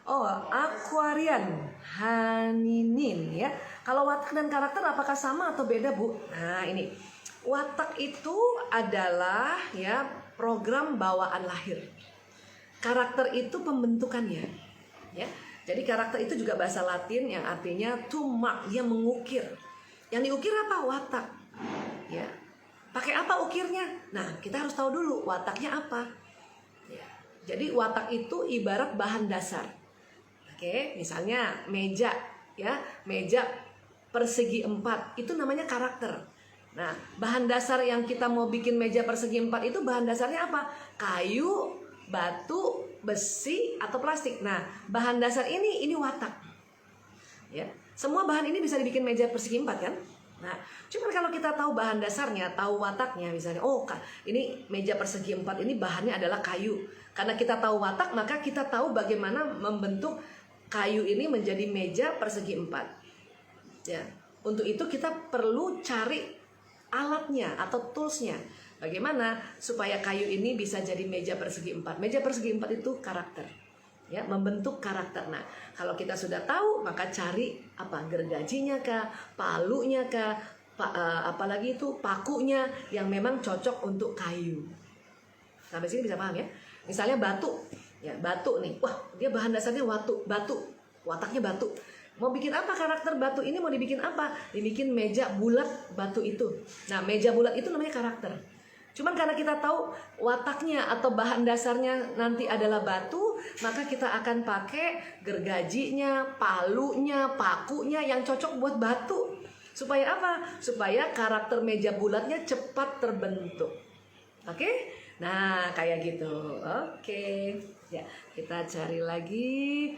Oh, Aquarian, Haninin ya. Kalau watak dan karakter apakah sama atau beda, Bu? Nah, ini. Watak itu adalah ya program bawaan lahir. Karakter itu pembentukannya. Ya. Jadi karakter itu juga bahasa Latin yang artinya to mark, dia mengukir. Yang diukir apa? Watak. Ya. Pakai apa ukirnya? Nah, kita harus tahu dulu wataknya apa. Ya. Jadi watak itu ibarat bahan dasar. Oke, misalnya meja, ya, meja persegi 4 itu namanya karakter. Nah, bahan dasar yang kita mau bikin meja persegi 4 itu bahan dasarnya apa? Kayu, batu, besi, atau plastik. Nah, bahan dasar ini watak. Ya, semua bahan ini bisa dibikin meja persegi 4 kan? Nah, cuman kalau kita tahu bahan dasarnya, tahu wataknya, misalnya, oh, ini meja persegi 4 ini bahannya adalah kayu. Karena kita tahu watak, maka kita tahu bagaimana membentuk kayu ini menjadi meja persegi 4. Ya, untuk itu kita perlu cari alatnya atau toolsnya. Bagaimana supaya kayu ini bisa jadi meja persegi 4? Meja persegi 4 itu karakter. Ya, membentuk karakter. Nah, kalau kita sudah tahu, maka cari apa? Gergajinya kah, palunya kah, apalagi itu pakunya yang memang cocok untuk kayu. Sampai sini bisa paham ya? Misalnya batu. Ya, batu nih. Wah, dia bahan dasarnya batu. Wataknya batu. Mau bikin apa karakter batu ini? Mau dibikin apa? Dibikin meja bulat batu itu. Nah, meja bulat itu namanya karakter. Cuman karena kita tahu wataknya atau bahan dasarnya nanti adalah batu, maka kita akan pakai gergajinya, palunya, pakunya yang cocok buat batu. Supaya apa? Supaya karakter meja bulatnya cepat terbentuk. Oke? Nah, kayak gitu. Oke. Ya, kita cari lagi.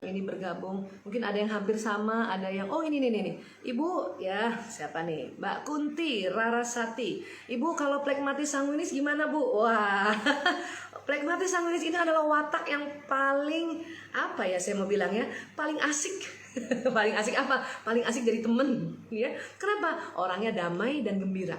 Ini bergabung. Mungkin ada yang hampir sama, ada yang ini nih. Ibu, ya, siapa nih? Mbak Kunti Rarasati. Ibu, kalau plekmatis sanguinis gimana, Bu? Wah. Plekmatis sanguinis ini adalah watak yang paling apa ya saya mau bilangnya? Paling asik. Paling asik apa? Paling asik dari temen, ya. Kenapa? Orangnya damai dan gembira.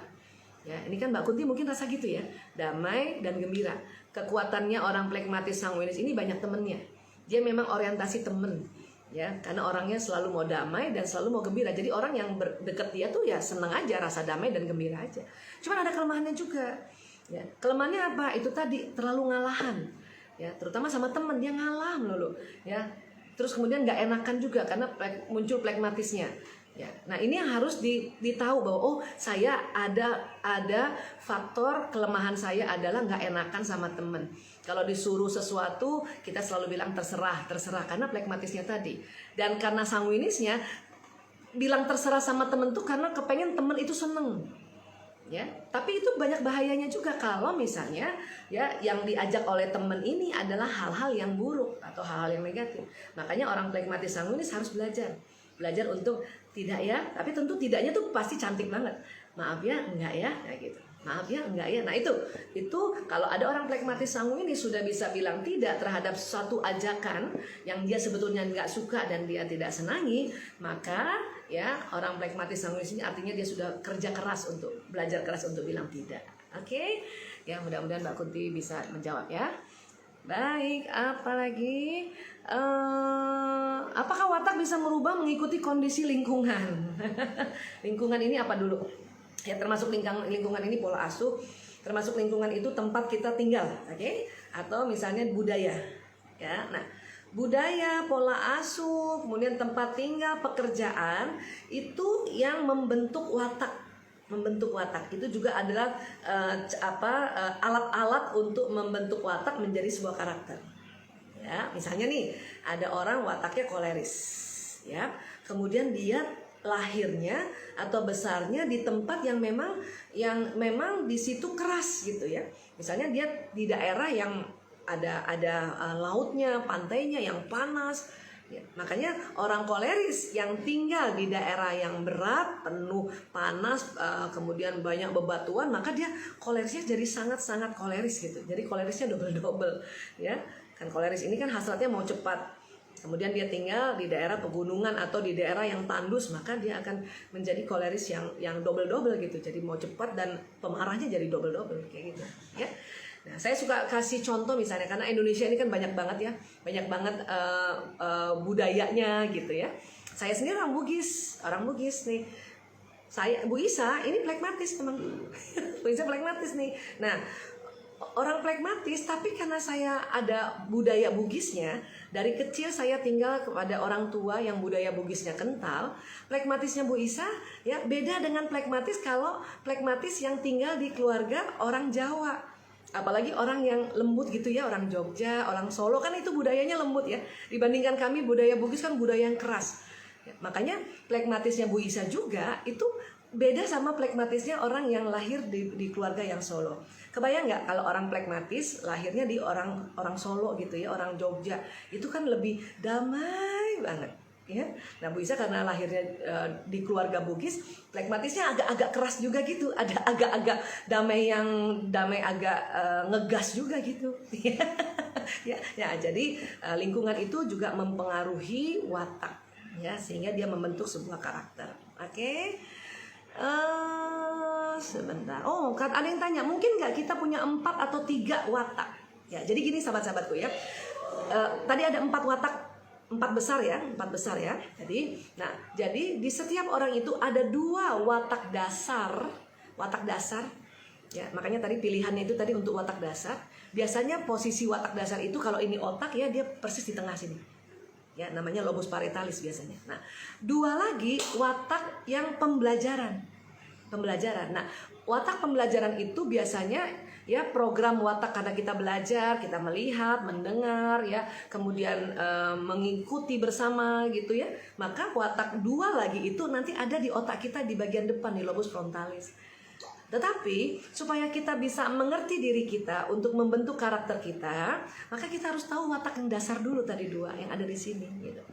Ya, ini kan Mbak Kunti mungkin rasa gitu ya, damai dan gembira. Kekuatannya orang plekmatis sanguinis ini banyak temennya. Dia memang orientasi temen, ya, karena orangnya selalu mau damai dan selalu mau gembira. Jadi orang yang deket dia tuh ya senang aja, rasa damai dan gembira aja. Cuman ada kelemahannya juga. Ya, kelemahannya apa? Itu tadi terlalu ngalahan. Ya, terutama sama temen dia ngalah melulu. Ya, terus kemudian nggak enakan juga karena muncul plekmatisnya. Ya, nah ini yang harus ditahu bahwa oh saya ada faktor kelemahan saya adalah nggak enakan sama temen. Kalau disuruh sesuatu kita selalu bilang terserah karena plekmatisnya tadi. Dan karena sanguinisnya bilang terserah sama temen tuh karena kepengen temen itu seneng. Ya, tapi itu banyak bahayanya juga kalau misalnya ya yang diajak oleh temen ini adalah hal-hal yang buruk atau hal-hal yang negatif. Makanya orang plekmatis sanguinis harus belajar untuk tidak ya, tapi tentu tidaknya tuh pasti cantik banget. Maaf ya, enggak ya, kayak gitu. Maaf ya, enggak ya. Nah itu kalau ada orang plekmatis sanguinis sudah bisa bilang tidak terhadap suatu ajakan yang dia sebetulnya enggak suka dan dia tidak senangi, maka ya orang plekmatis sanguinis ini artinya dia sudah belajar keras untuk bilang tidak. Oke? Ya mudah-mudahan Mbak Kunti bisa menjawab ya. Baik, apalagi apakah watak bisa merubah mengikuti kondisi lingkungan? Lingkungan ini apa dulu? Ya termasuk lingkungan ini pola asuh, termasuk lingkungan itu tempat kita tinggal, oke? Atau misalnya budaya, ya. Nah, budaya, pola asuh, kemudian tempat tinggal, pekerjaan itu yang membentuk watak. Itu juga adalah alat-alat untuk membentuk watak menjadi sebuah karakter. Ya, misalnya nih ada orang wataknya koleris, ya. Kemudian dia lahirnya atau besarnya di tempat yang memang di situ keras gitu ya. Misalnya dia di daerah yang ada lautnya, pantainya yang panas. Ya, makanya orang koleris yang tinggal di daerah yang berat, penuh panas, kemudian banyak bebatuan, maka dia kolerisnya jadi sangat-sangat koleris gitu. Jadi kolerisnya double-double, ya. Kan koleris ini kan hasratnya mau cepat. Kemudian dia tinggal di daerah pegunungan atau di daerah yang tandus, maka dia akan menjadi koleris yang double-double gitu. Jadi mau cepat dan pemarahnya jadi double-double kayak gitu, ya. Nah, saya suka kasih contoh misalnya karena Indonesia ini kan banyak banget ya, banyak banget budayanya gitu ya. Saya sendiri orang Bugis nih. Saya Bu Isa ini pragmatis teman. Bu Isa pragmatis nih. Nah, orang pragmatis tapi karena saya ada budaya Bugisnya, dari kecil saya tinggal kepada orang tua yang budaya Bugisnya kental. Pragmatisnya Bu Isa ya beda dengan pragmatis kalau pragmatis yang tinggal di keluarga orang Jawa. Apalagi orang yang lembut gitu ya, orang Jogja, orang Solo kan itu budayanya lembut ya. Dibandingkan kami budaya Bugis kan budaya yang keras. Ya, makanya pragmatisnya Bu Isa juga itu beda sama pragmatisnya orang yang lahir di keluarga yang Solo. Kebayang nggak kalau orang pragmatis lahirnya di orang Solo gitu ya, orang Jogja, itu kan lebih damai banget. Ya, nah Bu Isa karena lahirnya di keluarga Bugis, pragmatisnya agak-agak keras juga gitu, ada agak-agak damai agak ngegas juga gitu. Ya, jadi lingkungan itu juga mempengaruhi watak. Ya, sehingga dia membentuk sebuah karakter. Oke. Sebentar. Oh, kan ada yang tanya, mungkin nggak kita punya 4 atau 3 watak? Ya, jadi gini sahabat-sahabatku ya. Tadi ada 4 watak, 4 besar ya. Jadi di setiap orang itu ada 2 watak dasar. Watak dasar. Ya, makanya tadi pilihannya itu tadi untuk watak dasar. Biasanya posisi watak dasar itu kalau ini otak ya dia persis di tengah sini. Ya, namanya lobus parietalis biasanya. Nah, 2 lagi watak yang pembelajaran. Nah, watak pembelajaran itu biasanya ya program watak karena kita belajar, kita melihat, mendengar ya, kemudian mengikuti bersama gitu ya. Maka watak 2 lagi itu nanti ada di otak kita di bagian depan di lobus frontalis. Tetapi supaya kita bisa mengerti diri kita untuk membentuk karakter kita, maka kita harus tahu watak yang dasar dulu tadi 2 yang ada di sini gitu.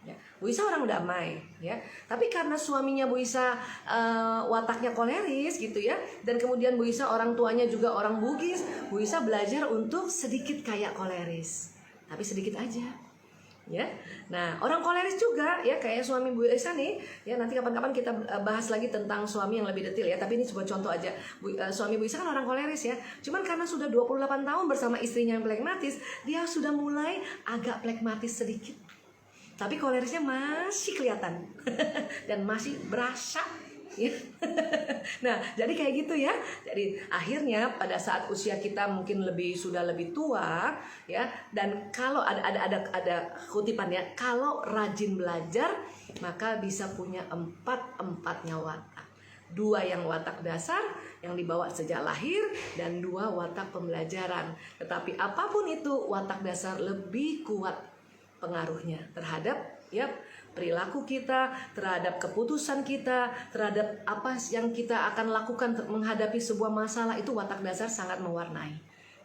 Ya. Bu Isa orang damai ya, tapi karena suaminya Bu Isa wataknya koleris gitu ya, dan kemudian Bu Isa orang tuanya juga orang Bugis, Bu Isa belajar untuk sedikit kayak koleris, tapi sedikit aja. Ya, nah orang koleris juga ya kayak suami Bu Isa nih ya, nanti kapan-kapan kita bahas lagi tentang suami yang lebih detail ya, tapi ini sebuah contoh aja. Suami Bu Isa kan orang koleris ya, cuman karena sudah 28 tahun bersama istrinya yang pragmatis, dia sudah mulai agak pragmatis sedikit, tapi kolerisnya masih kelihatan dan masih berasa ya. Nah, jadi kayak gitu ya. Jadi akhirnya pada saat usia kita mungkin sudah lebih tua ya, dan kalau ada kutipannya, kalau rajin belajar maka bisa punya 4-4-nya watak. 2 yang watak dasar yang dibawa sejak lahir dan 2 watak pembelajaran. Tetapi apapun itu watak dasar lebih kuat pengaruhnya terhadap ya perilaku kita, terhadap keputusan kita, terhadap apa yang kita akan lakukan menghadapi sebuah masalah. Itu watak dasar sangat mewarnai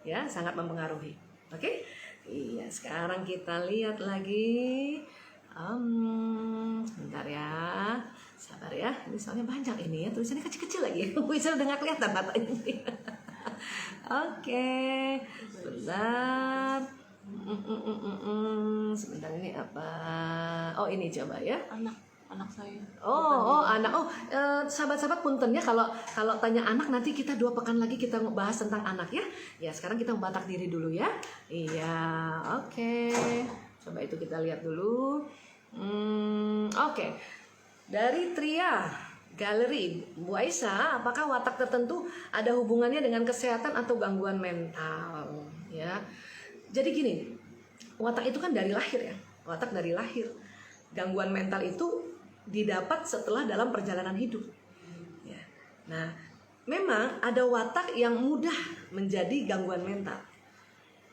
ya, sangat mempengaruhi. Oke? Iya, sekarang kita lihat lagi. Bentar ya, sabar ya, ini soalnya banyak ini ya, tulisannya kecil-kecil lagi. Bisa udah nggak kelihatan matanya. Oke, bentar. Sebentar, ini apa? Oh, ini coba ya. Anak saya. Anak. Sahabat-sahabat punten ya, kalau tanya anak nanti kita 2 pekan lagi kita bahas tentang anak ya. Ya, sekarang kita membatak diri dulu ya. Iya, oke. Coba itu kita lihat dulu. Oke. Dari Tria Galeri, Bu Aisyah, apakah watak tertentu ada hubungannya dengan kesehatan atau gangguan mental? Ya. Jadi gini, watak itu kan dari lahir ya, watak dari lahir. Gangguan mental itu didapat setelah dalam perjalanan hidup. Ya. Nah, memang ada watak yang mudah menjadi gangguan mental.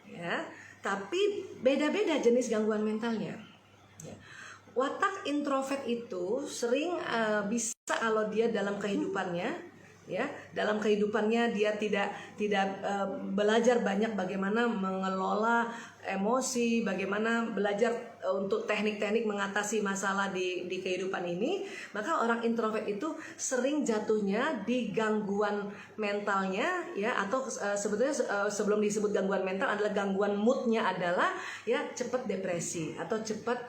Ya, tapi beda-beda jenis gangguan mentalnya. Ya. Watak introvert itu sering bisa kalau dia dalam kehidupannya ya, dalam kehidupannya dia tidak belajar banyak bagaimana mengelola emosi, bagaimana belajar untuk teknik-teknik mengatasi masalah di kehidupan ini, maka orang introvert itu sering jatuhnya di gangguan mentalnya ya, atau sebetulnya sebelum disebut gangguan mental adalah gangguan moodnya adalah ya cepat depresi atau cepat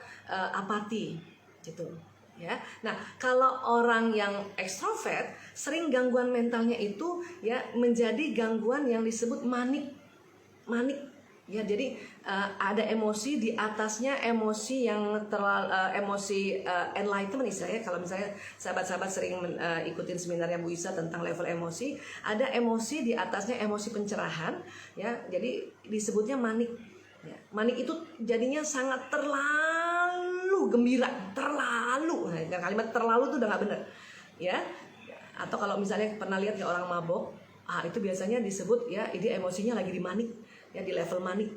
apati gitu. Ya, nah kalau orang yang ekstrovert sering gangguan mentalnya itu ya menjadi gangguan yang disebut manik manik. Ya, jadi ada emosi di atasnya emosi yang emosi enlightenment istilahnya. Kalau misalnya sahabat-sahabat sering ikutin seminarnya Bu Isa tentang level emosi, ada emosi di atasnya emosi pencerahan, ya. Jadi disebutnya manik. Ya, manik itu jadinya sangat terlalu gembira, terlalu. Nah, kalimat terlalu itu udah nggak bener, ya. Atau kalau misalnya pernah lihat ya orang mabok, itu biasanya disebut ya ini emosinya lagi di manik, ya di level manik.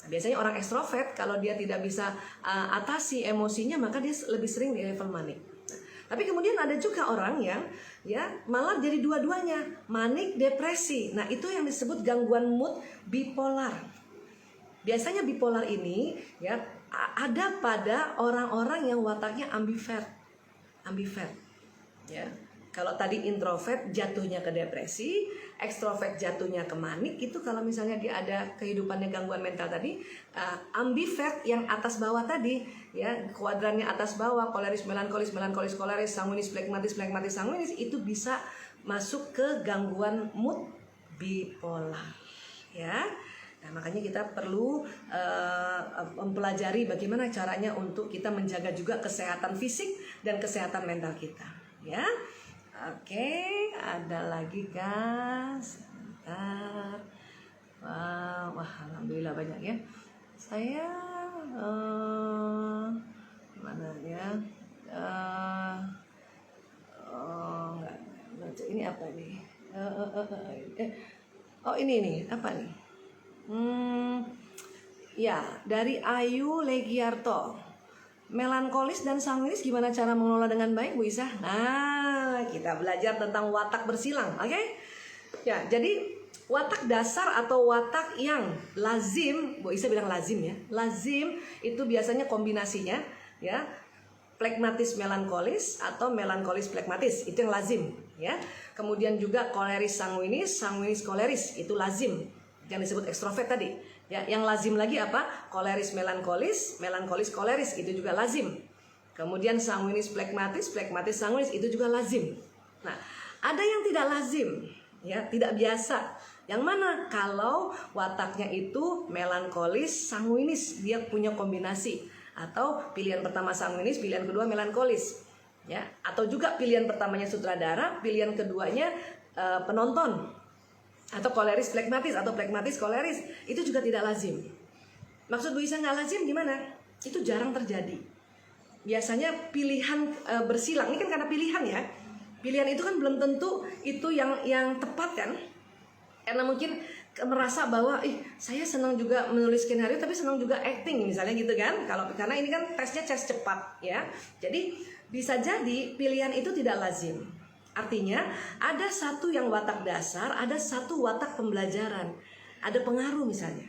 Nah, biasanya orang ekstrovert kalau dia tidak bisa atasi emosinya maka dia lebih sering di level manik. Nah, tapi kemudian ada juga orang yang ya malah jadi dua-duanya, manik depresi. Nah, itu yang disebut gangguan mood bipolar. Biasanya bipolar ini ya ada pada orang-orang yang wataknya ambivert. Ya. Kalau tadi introvert jatuhnya ke depresi, ekstrovert jatuhnya ke manik, itu kalau misalnya dia ada kehidupannya gangguan mental tadi, ambivert yang atas bawah tadi, ya kuadrannya atas bawah, koleris melankolis, melankolis koleris, sanguinis plekmatis, plekmatis sanguinis, itu bisa masuk ke gangguan mood bipolar, ya. Nah, makanya kita perlu mempelajari bagaimana caranya untuk kita menjaga juga kesehatan fisik dan kesehatan mental kita, ya. Oke, ada lagi guys. Sebentar. Wah, alhamdulillah banyak ya. Saya mana ya? Enggak. Ini apa nih? Oh ini nih, apa nih? Ya, dari Ayu Legiarto. Melankolis dan sanguinis gimana cara mengelola dengan baik, Bu Isa? Nah, kita belajar tentang watak bersilang, oke? Ya, jadi watak dasar atau watak yang lazim, Bu Isa bilang lazim ya. Lazim itu biasanya kombinasinya ya, plekmatis melankolis atau melankolis plekmatis, itu yang lazim ya. Kemudian juga koleris sanguinis, sanguinis koleris, itu lazim yang disebut ekstrovert tadi. Ya, yang lazim lagi apa? Koleris melankolis, melankolis koleris, itu juga lazim. Kemudian sanguinis plekmatis, plekmatis sanguinis, itu juga lazim. Nah, ada yang tidak lazim, ya, tidak biasa. Yang mana? Kalau wataknya itu melankolis, sanguinis, dia punya kombinasi. Atau pilihan pertama sanguinis, pilihan kedua melankolis. Ya, atau juga pilihan pertamanya sutradara, pilihan keduanya penonton. Atau koleris plekmatis atau plekmatis koleris, itu juga tidak lazim. Maksud Bu Isa nggak lazim gimana? Itu jarang terjadi. Biasanya pilihan bersilang, ini kan karena pilihan ya. Pilihan itu kan belum tentu itu yang tepat kan? Karena mungkin merasa bahwa saya senang juga menulis skenario tapi senang juga acting misalnya gitu kan. Karena ini kan tesnya tes cepat ya. Jadi bisa jadi pilihan itu tidak lazim. Artinya ada satu yang watak dasar, ada satu watak pembelajaran, ada pengaruh misalnya.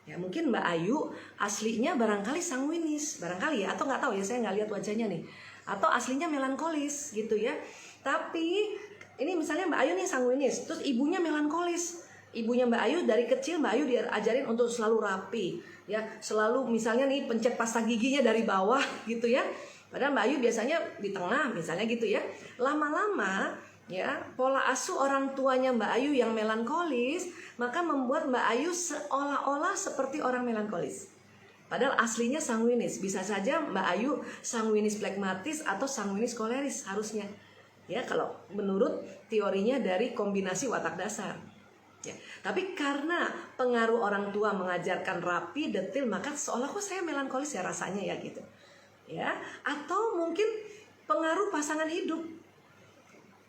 Ya mungkin Mbak Ayu aslinya barangkali sanguinis, barangkali ya, atau nggak tahu ya, saya nggak lihat wajahnya nih. Atau aslinya melankolis gitu ya. Tapi ini misalnya Mbak Ayu nih sanguinis, terus ibunya melankolis. Ibunya Mbak Ayu dari kecil Mbak Ayu diajarin untuk selalu rapi, ya selalu misalnya nih pencet pasta giginya dari bawah gitu ya. Padahal Mbak Ayu biasanya di tengah misalnya gitu ya. Lama-lama ya pola asuh orang tuanya Mbak Ayu yang melankolis, maka membuat Mbak Ayu seolah-olah seperti orang melankolis. Padahal aslinya sanguinis. Bisa saja Mbak Ayu sanguinis plekmatis atau sanguinis koleris harusnya. Ya kalau menurut teorinya dari kombinasi watak dasar. Ya, tapi karena pengaruh orang tua mengajarkan rapi, detail, maka seolah kok saya melankolis ya rasanya ya gitu. Ya, atau mungkin pengaruh pasangan hidup.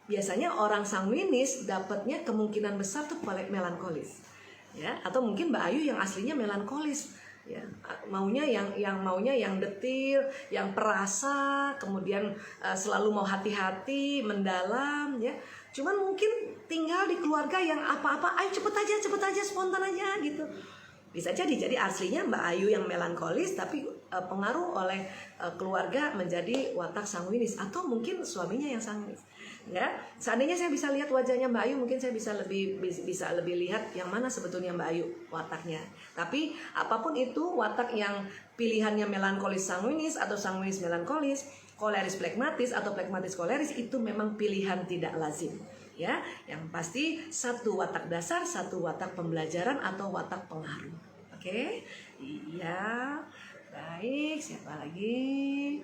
Biasanya orang sanguinis dapatnya kemungkinan besar tuh melankolis. Ya, atau mungkin Mbak Ayu yang aslinya melankolis. Ya, maunya yang detil, yang perasa, kemudian selalu mau hati-hati, mendalam ya. Cuman mungkin tinggal di keluarga yang apa-apa, ayo cepet aja, spontan aja gitu. Bisa jadi aslinya Mbak Ayu yang melankolis tapi pengaruh oleh keluarga menjadi watak sanguinis, atau mungkin suaminya yang sanguinis. Ya, seandainya saya bisa lihat wajahnya Mbak Ayu, mungkin saya bisa lebih lihat yang mana sebetulnya Mbak Ayu wataknya. Tapi apapun itu watak yang pilihannya melankolis sanguinis atau sanguinis melankolis, koleris plekmatis atau plekmatis koleris, itu memang pilihan tidak lazim. ya. Yang pasti satu watak dasar, satu watak pembelajaran atau watak pengaruh. Oke? Iya. Baik, siapa lagi?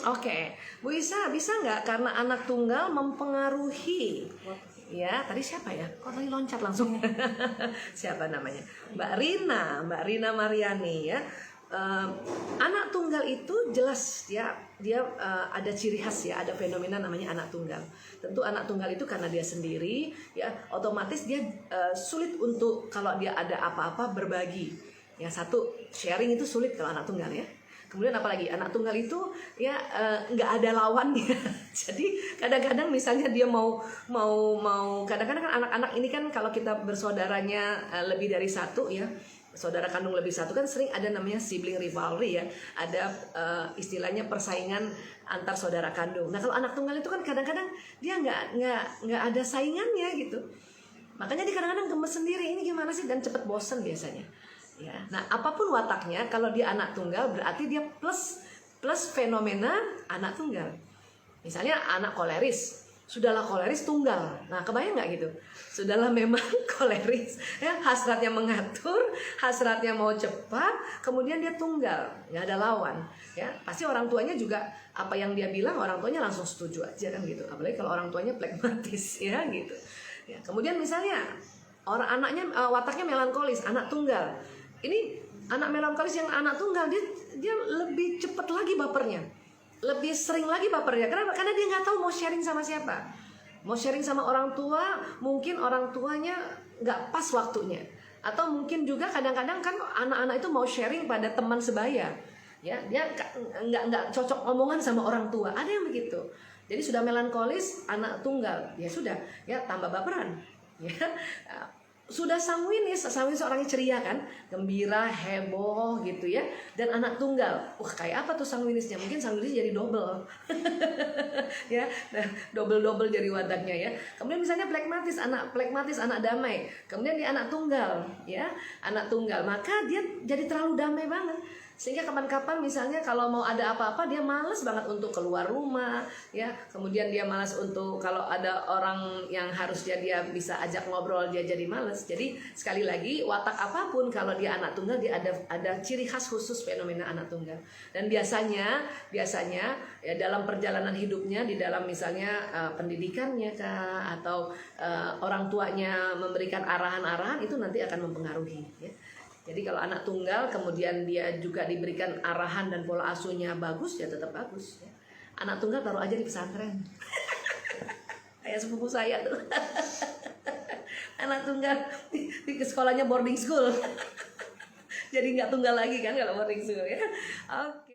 Oke. Bu Isa, bisa nggak karena anak tunggal mempengaruhi? Ya, tadi siapa ya? Kok tadi loncat langsung? Siapa namanya? Mbak Rina Mariani ya. Anak tunggal itu jelas dia ada ciri khas ya, ada fenomena namanya anak tunggal. Tentu anak tunggal itu karena dia sendiri ya, otomatis dia sulit untuk kalau dia ada apa-apa berbagi. Yang satu, sharing itu sulit kalau anak tunggal ya. Kemudian apalagi anak tunggal itu ya nggak ada lawannya. Jadi kadang-kadang misalnya dia mau kadang-kadang kan anak-anak ini kan kalau kita bersaudaranya lebih dari satu ya, saudara kandung lebih satu kan sering ada namanya sibling rivalry ya, ada istilahnya persaingan antar saudara kandung. Nah kalau anak tunggal itu kan kadang-kadang dia nggak ada saingannya gitu, makanya dia kadang-kadang gemes sendiri, ini gimana sih, dan cepet bosen biasanya. Ya, nah apapun wataknya, kalau dia anak tunggal berarti dia plus fenomena anak tunggal. Misalnya anak koleris, sudahlah koleris tunggal. Nah kebayang nggak gitu? Sudahlah memang koleris, ya, hasratnya mengatur, hasratnya mau cepat, kemudian dia tunggal, nggak ada lawan. Ya pasti orang tuanya juga apa yang dia bilang orang tuanya langsung setuju aja kan gitu. Apalagi kalau orang tuanya pragmatis ya gitu. Ya, kemudian misalnya orang anaknya wataknya melankolis, anak tunggal. Ini anak melankolis yang anak tunggal, dia lebih cepat lagi bapernya, lebih sering lagi bapernya. Kenapa? Karena dia nggak tahu mau sharing sama siapa. Mau sharing sama orang tua, mungkin orang tuanya nggak pas waktunya. Atau mungkin juga kadang-kadang kan anak-anak itu mau sharing pada teman sebaya. Ya, dia nggak cocok omongan sama orang tua. Ada yang begitu. Jadi sudah melankolis, anak tunggal, ya sudah, ya tambah baperan. Ya. Sudah sanguinis orangnya ceria kan, gembira, heboh gitu ya, dan anak tunggal, kayak apa tuh sanguinisnya? Mungkin sanguinis jadi double, ya, double jadi wataknya ya. Kemudian misalnya plekmatis, anak damai. Kemudian dia anak tunggal, ya, anak tunggal, maka dia jadi terlalu damai banget. Sehingga kapan-kapan misalnya kalau mau ada apa-apa dia malas banget untuk keluar rumah ya, kemudian dia malas untuk kalau ada orang yang harusnya dia bisa ajak ngobrol dia jadi malas. Jadi sekali lagi watak apapun kalau dia anak tunggal dia ada ciri khas khusus fenomena anak tunggal. Dan biasanya ya dalam perjalanan hidupnya di dalam misalnya pendidikannya kah atau orang tuanya memberikan arahan-arahan itu nanti akan mempengaruhi ya. Jadi kalau anak tunggal kemudian dia juga diberikan arahan dan pola asuhnya bagus ya tetap bagus ya. Anak tunggal taruh aja di pesantren. Kayak sepupu saya tuh. Anak tunggal di sekolahnya boarding school. Jadi nggak tunggal lagi kan kalau boarding school ya. Oke.